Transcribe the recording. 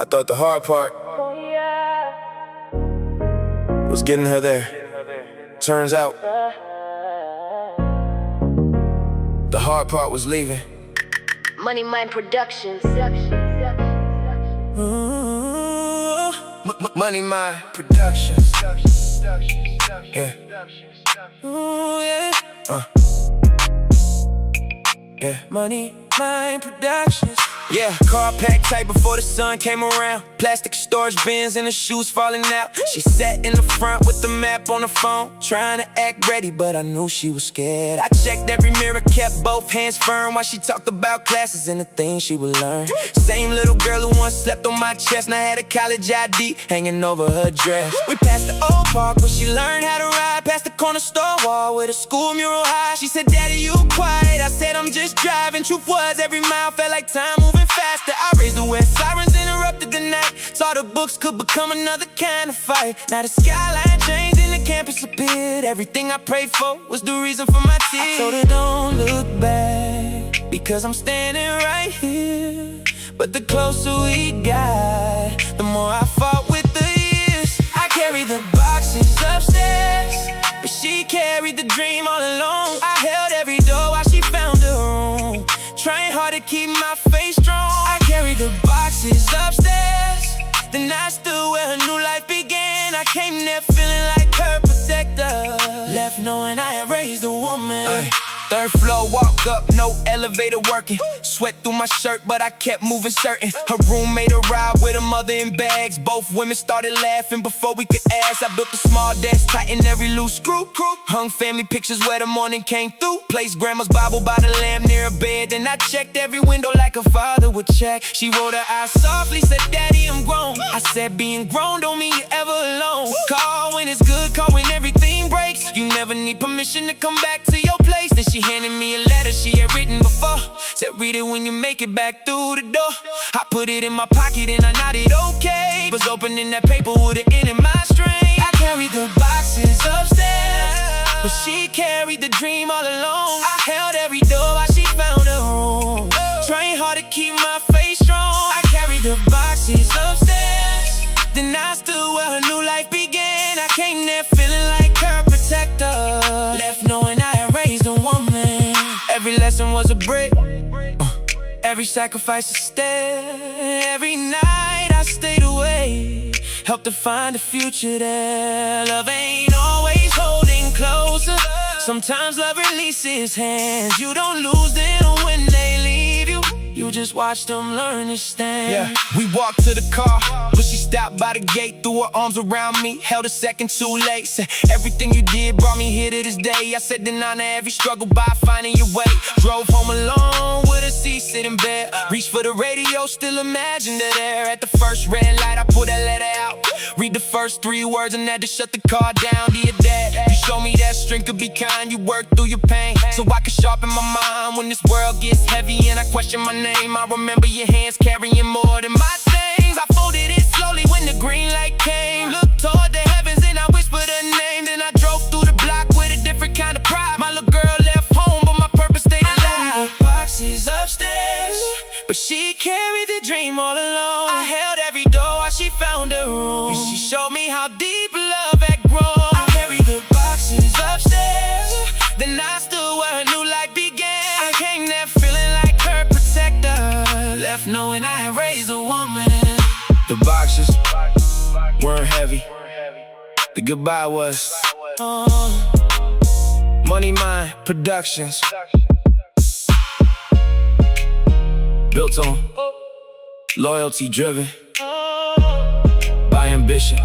I thought the hard part was getting her there. Turns out the hard part was leaving. MoneyMind Productions. MoneyMind Productions. Yeah. Yeah. MoneyMind Productions. Yeah, car packed tight before the sun came around. Plastic storage bins and the shoes falling out. She sat in the front with the map on her phone, trying to act ready, but I knew she was scared. I checked every mirror, kept both hands firm while she talked about classes and the things she would learn. Same little girl who once slept on my chest, now had a college ID hanging over her dress. We passed the old park where she learned how to ride, past the corner store wall with a school mural high. She said, "Daddy, you quiet." I said, "I'm just driving." Truth was, every mile felt like time moving faster. I raised the west, sirens interrupted the night. Saw the books could become another kind of fight. Now the skyline changed and the campus appeared. Everything I prayed for was the reason for my tears. I told her, "Don't look back, because I'm standing right here." But the closer we got, the more I fought with the years. I carried the boxes upstairs, but she carried the dream all alone. I held every door while she found her room, trying hard to keep my face strong. I carried the boxes upstairs, then I stood where her new life began. I came there feeling like her protector, left knowing I had raised a woman. Third floor, walk up, no elevator working. Sweat through my shirt, but I kept moving certain. Her roommate arrived with her mother in bags. Both women started laughing before we could ask. I built a small desk, tightened every loose screw. Hung family pictures where the morning came through. Placed grandma's Bible by the lamp near her bed. Then I checked every window like a father would check. She rolled her eyes softly, said, "Daddy, I'm grown." I said, "Being grown don't mean you're ever alone. Call when it's good, call when everything breaks. You never need permission to come back to your place." Then she handed me a letter she had written before. Said, "Read it when you make it back through the door." I put it in my pocket and I nodded okay. Was opening that paper with an end in my string. I carried the boxes upstairs, but she carried the dream all alone. I held every door while she found her room, trying hard to keep my face strong. I carried the boxes upstairs, then I stood where her new life began. I came there feeling like her protector, left knowing I had raised a woman. Every lesson was a brick, every sacrifice a step. Every night I stayed away, helped to find a future there. Love ain't always holding closer, sometimes love releases hands. You don't lose them when they leave you, you just watch them learn to stand. Yeah, we walked to the car, but she stopped by the gate, threw her arms around me, held a second too late. Said, "Everything you did brought me here to this day." I said, "Then honor every struggle by finding your way." Drove home alone with a seat, sit in bed. Reached for the radio, still imagined her there. At the first red light, I pulled that letter out. Read the first 3 words and had to shut the car down. "Dear Dad, you show me that strength could be kind. You work through your pain, so I can sharpen my mind. When this world gets heavy and I question my name, I remember your hands carrying more than my things." I folded it slowly when the green light came. Looked toward the heavens and I whispered her name. Then I drove through the block with a different kind of pride. My little girl left home, but my purpose stayed alive. Boxes upstairs, but she carried the dream all alone. I held every door while she found her room, and she showed me how deep love had grown. I carried the boxes upstairs, then I stood where her new life began. I came there feeling like her protector, left knowing I had raised a woman. The boxes weren't heavy, the goodbye was. MoneyMind Productions, built on loyalty, driven by ambition.